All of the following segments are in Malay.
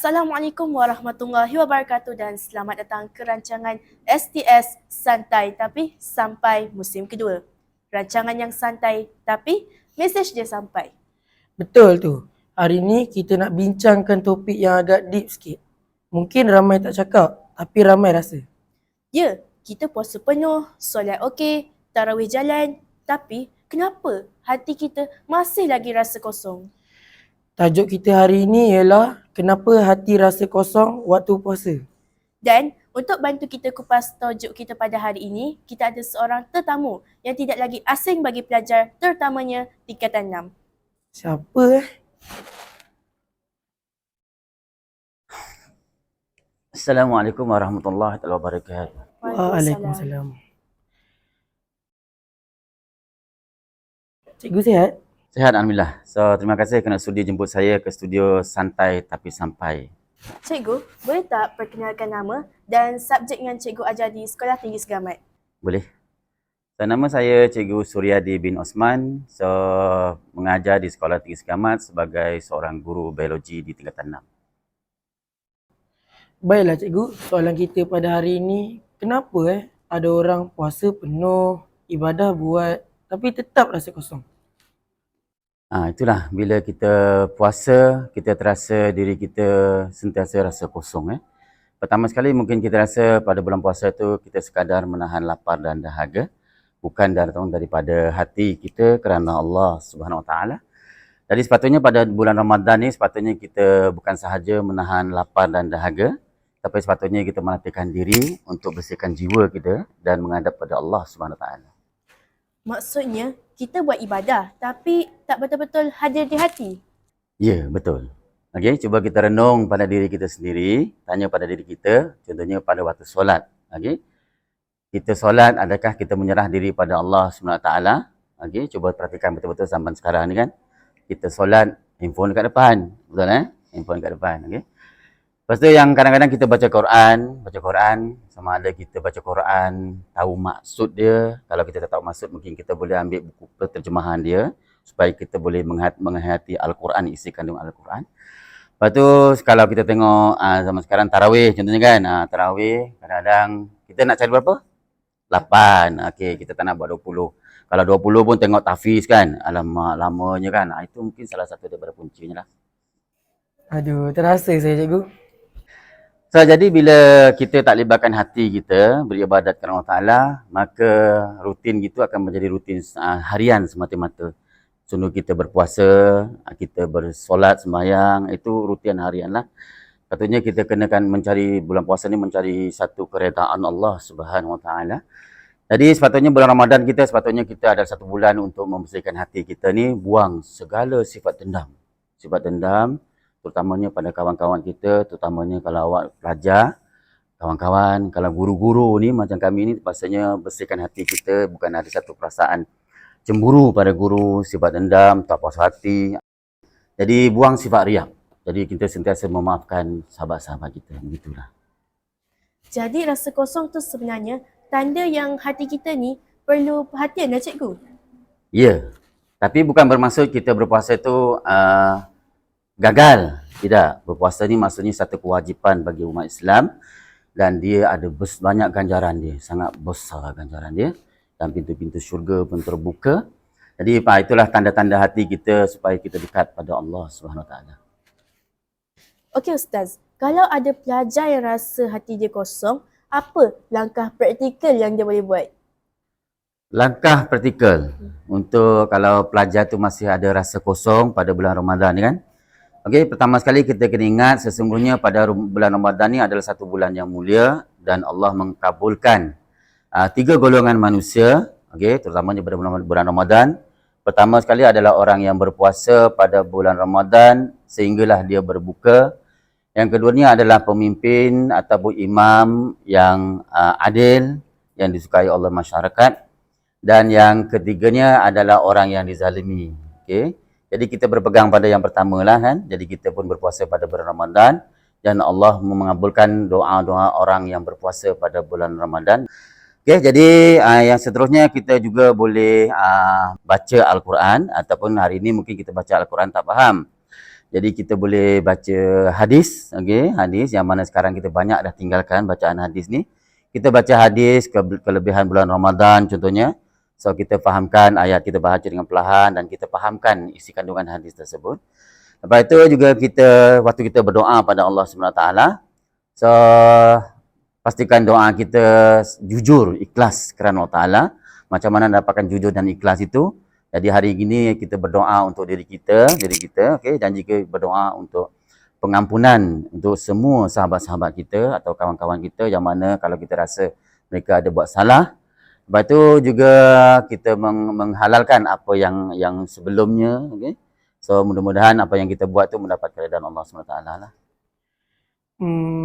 Assalamualaikum warahmatullahi wabarakatuh dan selamat datang ke rancangan STS Santai Tapi Sampai musim kedua. Rancangan yang santai tapi mesej dia sampai. Betul tu. Hari ni kita nak bincangkan topik yang agak deep sikit. Mungkin ramai tak cakap, tapi ramai rasa. Ya, kita puasa penuh, solat okey, tarawih jalan, tapi kenapa hati kita masih lagi rasa kosong? Tajuk kita hari ini ialah kenapa hati rasa kosong waktu puasa. Dan untuk bantu kita kupas tajuk kita pada hari ini, kita ada seorang tetamu yang tidak lagi asing bagi pelajar, terutamanya tingkatan 6. Siapa Assalamualaikum warahmatullahi wabarakatuh. Waalaikumsalam. Cikgu sihat? Sihat Alhamdulillah. So, terima kasih kerana sudi jemput saya ke studio Santai Tapi Sampai. Cikgu, boleh tak perkenalkan nama dan subjek yang cikgu ajar di Sekolah Tinggi Segamat? Boleh? So, nama saya Cikgu Suryadi bin Osman. So, mengajar di Sekolah Tinggi Segamat sebagai seorang guru biologi di tingkatan 6. Baiklah cikgu, soalan kita pada hari ini, kenapa ada orang puasa penuh, ibadah buat, tapi tetap rasa kosong? Itulah bila kita puasa, kita terasa diri kita sentiasa rasa kosong. Pertama sekali mungkin kita rasa pada bulan puasa tu kita sekadar menahan lapar dan dahaga, bukan datang daripada hati kita kerana Allah Subhanahu Wa Taala. Jadi sepatutnya pada bulan Ramadan ni sepatutnya kita bukan sahaja menahan lapar dan dahaga, tapi sepatutnya kita melatihkan diri untuk bersihkan jiwa kita dan menghadap pada Allah Subhanahu Wa Taala. Maksudnya, kita buat ibadah tapi tak betul-betul hadir di hati. Ya, betul. Okey, cuba kita renung pada diri kita sendiri, tanya pada diri kita, contohnya pada waktu solat. Okey. Kita solat, adakah kita menyerah diri pada Allah SWT? Okey, cuba perhatikan betul-betul zaman sekarang ni kan. Kita solat, handphone dekat depan. Betul handphone dekat depan. Okey. Lepas tu yang kadang-kadang kita baca Quran, sama ada kita baca Quran, tahu maksud dia. Kalau kita tak tahu maksud, mungkin kita boleh ambil buku terjemahan dia, supaya kita boleh menghayati Al-Quran, isi kandung Al-Quran. Lepas tu, kalau kita tengok zaman sekarang tarawih, contohnya kan, tarawih, kadang-kadang kita nak cari berapa? 8. Okey, kita tak nak buat 20. Kalau 20 pun tengok tahfiz kan, alamak, lamanya kan. Itu mungkin salah satu daripada kuncinya lah. Aduh, terasa saya cikgu. So, jadi bila kita tak libatkan hati kita beribadat kepada Allah Ta'ala, maka rutin gitu akan menjadi rutin harian semata-mata. Contoh kita berpuasa, kita bersolat, sembahyang, itu rutin harian lah. Patutnya kita kenakan mencari, bulan puasa ni mencari satu keredaan Allah Subhanahu Wa Ta'ala. Jadi sepatutnya bulan Ramadan kita, sepatutnya kita ada satu bulan untuk membersihkan hati kita ni, buang segala sifat dendam. Sifat dendam, terutamanya pada kawan-kawan kita, terutamanya kalau awak pelajar, kawan-kawan, kalau guru-guru ni macam kami ni, pastinya bersihkan hati kita, bukan ada satu perasaan cemburu pada guru, sifat dendam, tak puas hati. Jadi buang sifat riak. Jadi kita sentiasa memaafkan sahabat-sahabat kita, begitulah. Jadi rasa kosong tu sebenarnya tanda yang hati kita ni perlu perhatian dah cikgu? Ya, tapi bukan bermaksud kita berpuasa tu gagal. Tidak, berpuasa ni maksudnya satu kewajipan bagi umat Islam dan dia ada banyak ganjaran dia, sangat besar ganjaran dia dan pintu-pintu syurga pun terbuka. Jadi itulah tanda-tanda hati kita supaya kita dekat pada Allah Subhanahu Wa Taala. Okey Ustaz, kalau ada pelajar yang rasa hati dia kosong, apa langkah praktikal yang dia boleh buat? Langkah praktikal untuk kalau pelajar tu masih ada rasa kosong pada bulan Ramadan ni kan. Okey, pertama sekali kita kena ingat sesungguhnya pada bulan Ramadan ni adalah satu bulan yang mulia dan Allah mengkabulkan 3 golongan manusia, okey, terutamanya pada bulan Ramadan. Pertama sekali adalah orang yang berpuasa pada bulan Ramadan sehinggalah dia berbuka. Yang keduanya adalah pemimpin ataupun imam yang adil, yang disukai oleh masyarakat. Dan yang ketiganya adalah orang yang dizalimi, okey. Jadi kita berpegang pada yang pertama lah kan. Jadi kita pun berpuasa pada bulan Ramadan dan Allah mengabulkan doa-doa orang yang berpuasa pada bulan Ramadan. Okey, jadi yang seterusnya kita juga boleh baca Al-Quran ataupun hari ini mungkin kita baca Al-Quran tak faham. Jadi kita boleh baca hadis, okey, hadis yang mana sekarang kita banyak dah tinggalkan bacaan hadis ni. Kita baca hadis kelebihan bulan Ramadan contohnya. So kita fahamkan ayat, kita baca dengan perlahan dan kita fahamkan isi kandungan hadis tersebut. Lepas itu juga waktu kita berdoa pada Allah Subhanahu Wa Taala, so pastikan doa kita jujur, ikhlas kerana Allah Taala. Macam mana dapatkan jujur dan ikhlas itu? Jadi hari ini kita berdoa untuk diri kita, okey, dan juga berdoa untuk pengampunan untuk semua sahabat-sahabat kita atau kawan-kawan kita yang mana kalau kita rasa mereka ada buat salah. Lepas tu juga kita menghalalkan apa yang sebelumnya, okey. So mudah-mudahan apa yang kita buat tu mendapat keridaan Allah SWT lah.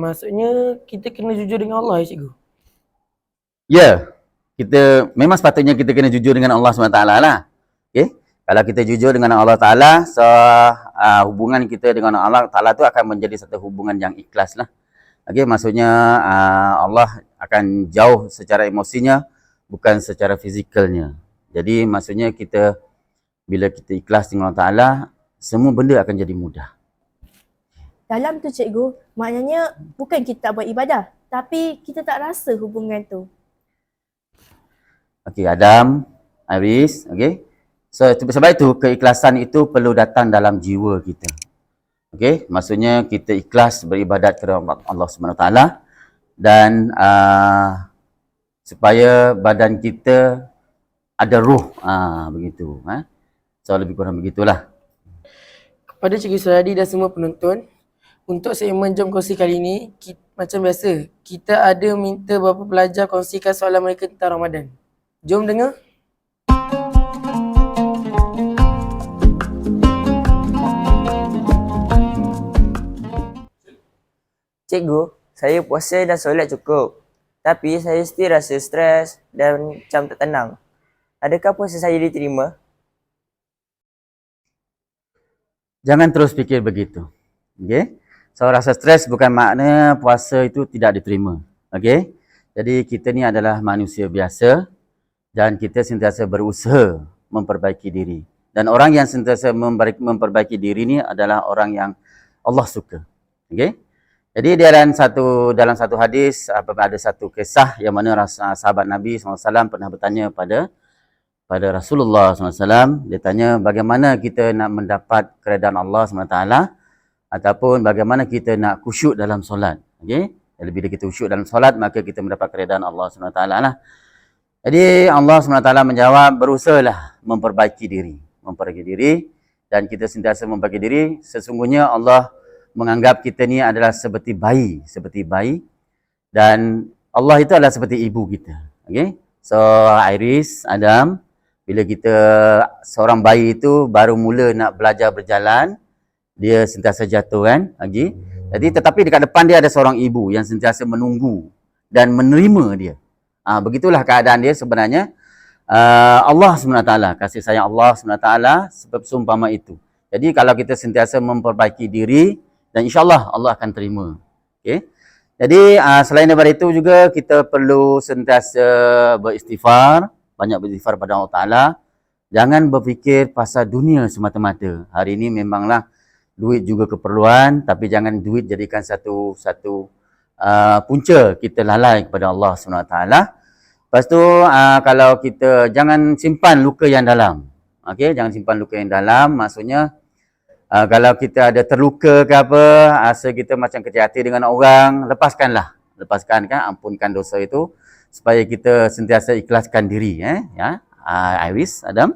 Maksudnya kita kena jujur dengan Allah ya cikgu? Ya, kita memang sepatutnya kita kena jujur dengan Allah SWT lah. Okay? Kalau kita jujur dengan Allah Ta'ala, so hubungan kita dengan Allah Ta'ala tu akan menjadi satu hubungan yang ikhlas lah. Okay? Maksudnya Allah akan jauh secara emosinya, bukan secara fizikalnya. Jadi maksudnya bila kita ikhlas dengan Allah Ta'ala, semua benda akan jadi mudah. Dalam tu cikgu, maknanya bukan kita tak buat ibadah, tapi kita tak rasa hubungan tu. Okey, Adam, Iris, okey. So sebab itu keikhlasan itu perlu datang dalam jiwa kita. Okey, maksudnya kita ikhlas beribadat kepada Allah Subhanahu Wa Taala dan supaya badan kita ada ruh, begitu. So lebih kurang begitulah. Kepada Cikgu Suradi dan semua penonton, untuk segmen Jom Kongsi kali ini, macam biasa, kita ada minta beberapa pelajar kongsikan soalan mereka tentang Ramadan. Jom dengar. Cikgu, saya puasa dan solat cukup. Tapi saya still rasa stres dan macam tak tenang. Adakah puasa saya diterima? Jangan terus fikir begitu. Okey? So rasa stres bukan makna puasa itu tidak diterima. Okey? Jadi kita ni adalah manusia biasa dan kita sentiasa berusaha memperbaiki diri. Dan orang yang sentiasa memperbaiki diri ni adalah orang yang Allah suka. Okey? Jadi dalam satu hadis ada satu kisah yang mana sahabat Nabi SAW pernah bertanya pada Rasulullah SAW. Dia tanya bagaimana kita nak mendapat keredaan Allah SWT ataupun bagaimana kita nak khusyuk dalam solat. Okay? Jadi bila kita khusyuk dalam solat maka kita mendapat keredaan Allah SWT lah. Jadi Allah SWT menjawab, berusahalah memperbaiki diri dan kita sentiasa memperbaiki diri. Sesungguhnya Allah menganggap kita ni adalah seperti bayi dan Allah itu adalah seperti ibu kita. Okay? So Iris, Adam, bila seorang bayi itu baru mula nak belajar berjalan, dia sentiasa jatuh kan, Haji. Jadi tetapi dekat depan dia ada seorang ibu yang sentiasa menunggu dan menerima dia. Begitulah keadaan dia sebenarnya. Allah SWT, kasih sayang Allah SWT sebab seumpama itu. Jadi kalau kita sentiasa memperbaiki diri, dan insyaAllah Allah akan terima. Okay? Jadi selain daripada itu juga kita perlu sentiasa beristighfar, banyak beristighfar pada Allah Ta'ala. Jangan berfikir pasal dunia semata-mata. Hari ini memanglah duit juga keperluan, tapi jangan duit jadikan satu punca kita lalai kepada Allah SWT. Lepas tu kalau kita jangan simpan luka yang dalam. Okay? Jangan simpan luka yang dalam, maksudnya kalau kita ada terluka ke apa, rasa kita macam kecil hati dengan orang, lepaskan kan, ampunkan dosa itu supaya kita sentiasa ikhlaskan diri. Iris, Adam.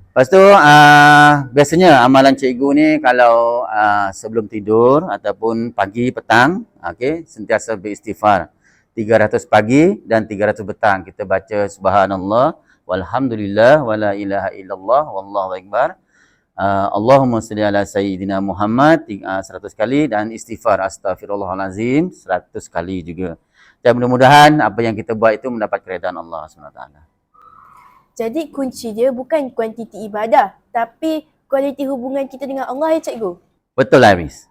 Lepas tu biasanya amalan cikgu ni kalau sebelum tidur ataupun pagi petang, sentiasa beristighfar. 300 pagi dan 300 petang kita baca subhanallah walhamdulillah wala ilaha illallah wallahu akbar. Allahumma salli ala sayyidina Muhammad 100 kali dan istighfar astaghfirullahalazim 100 kali juga. Dan mudah-mudahan apa yang kita buat itu mendapat keredaan Allah SWT. Jadi kunci dia bukan kuantiti ibadah, tapi kualiti hubungan kita dengan Allah ya cikgu. Betul lah Hafiz.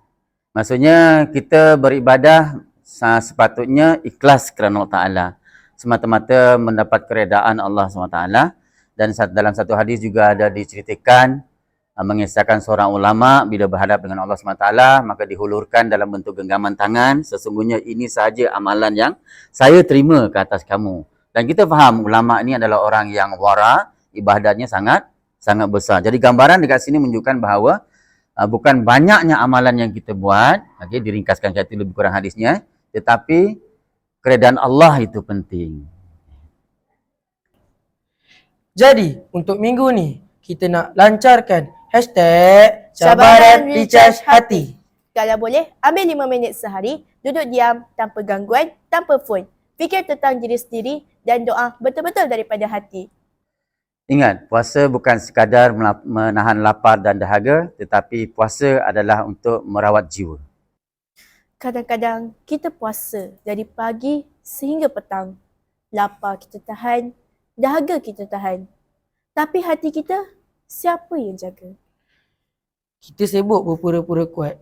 Maksudnya kita beribadah sepatutnya ikhlas kerana Allah Ta'ala. Semata-mata mendapat keredaan Allah SWT. Dan dalam satu hadis juga ada diceritakan mengisahkan seorang ulama bila berhadap dengan Allah SWT, maka dihulurkan dalam bentuk genggaman tangan. Sesungguhnya ini sahaja amalan yang saya terima ke atas kamu. Dan kita faham ulama ni adalah orang yang wara, ibadahnya sangat besar. Jadi gambaran dekat sini menunjukkan bahawa bukan banyaknya amalan yang kita buat, okay, diringkaskan kata lebih kurang hadisnya, tetapi keredaan Allah itu penting. Jadi, untuk minggu ni, kita nak lancarkan hashtag cabaran recharge hati. Kalau boleh, ambil 5 minit sehari, duduk diam, tanpa gangguan, tanpa phone. Fikir tentang diri sendiri dan doa betul-betul daripada hati. Ingat, puasa bukan sekadar menahan lapar dan dahaga, tetapi puasa adalah untuk merawat jiwa. Kadang-kadang kita puasa dari pagi sehingga petang. Lapar kita tahan, dahaga kita tahan. Tapi hati kita, siapa yang jaga? Kita sibuk berpura-pura kuat.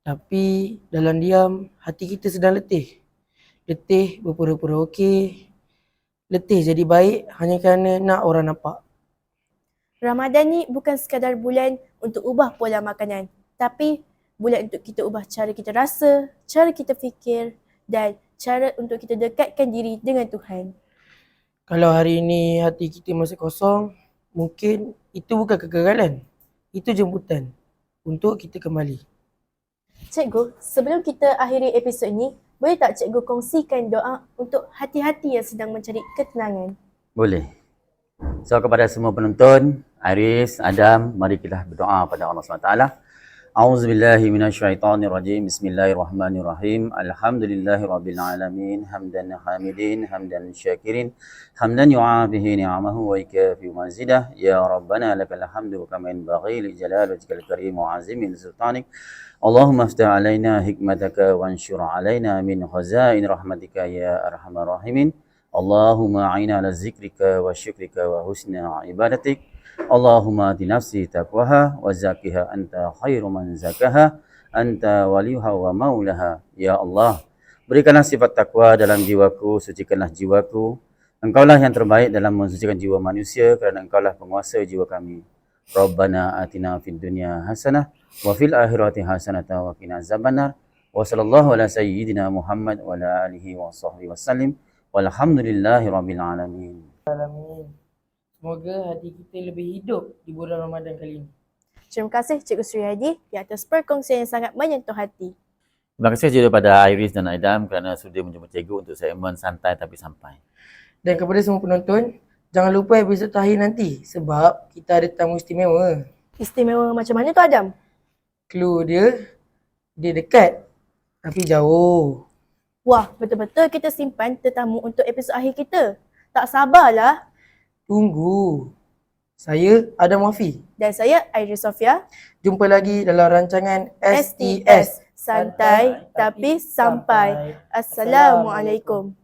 Tapi dalam diam, hati kita sedang letih. Letih berpura-pura okey. Letih jadi baik hanya kerana nak orang nampak. Ramadan ni bukan sekadar bulan untuk ubah pola makanan. Tapi bulan untuk kita ubah cara kita rasa, cara kita fikir dan cara untuk kita dekatkan diri dengan Tuhan. Kalau hari ini hati kita masih kosong, mungkin itu bukan kegagalan. Itu jemputan untuk kita kembali. Cikgu, sebelum kita akhiri episod ni, boleh tak cikgu kongsikan doa untuk hati-hati yang sedang mencari ketenangan? Boleh. So kepada semua penonton, Iris, Adam, mari kita berdoa pada Allah SWT. A'udzubillahi minasyaitonirrajim. Bismillahirrahmanirrahim. Alhamdulillahirabbil hamdan hamidin, hamdan syakirin, hamdan yu'afihi ni'amahu wa ikafi mazidah. Ya Rabbana lakal hamdu kama yanbaghi li jalali wajhikal karim wa azimi sultanik. Allahumma aftah alaina hikmataka wa anshur alaina min khazain rahmatika ya arhamar rahimin. Allahumma a'ina ala zikrika wa syukrika wa husna ibadatik. Allahumma ati nafsi taqwaha wa zakiha anta khairu man zakaha anta waliyuha wa maulaha. Ya Allah, berikanlah sifat takwa dalam jiwaku, sucikanlah jiwaku. Engkaulah yang terbaik dalam mensucikan jiwa manusia kerana engkaulah penguasa jiwa kami. Rabbana atina fid dunya hasanah wa fil akhirati hasanah wa qina azabannar. Wa sallallahu ala sayyidina Muhammad wa ala alihi wa sahbihi wasallim. Walhamdulillahi rabbil alamin. Semoga hati kita lebih hidup di bulan Ramadan kali ini. Terima kasih Cikgu Sri Hadi di atas perkongsian yang sangat menyentuh hati. Terima kasih juga kepada Iris dan Adam kerana sudi menjemput cikgu untuk segmen santai tapi sampai. Dan kepada semua penonton, jangan lupa episod terakhir nanti sebab kita ada tamu istimewa. Istimewa macam mana tu Adam? Clue dia dekat tapi jauh. Wah, betul-betul kita simpan tetamu untuk episod akhir kita. Tak sabarlah. Tunggu. Saya Adam Wafi. Dan saya Iris Sofia. Jumpa lagi dalam rancangan STS. Santai tapi sampai. Assalamualaikum.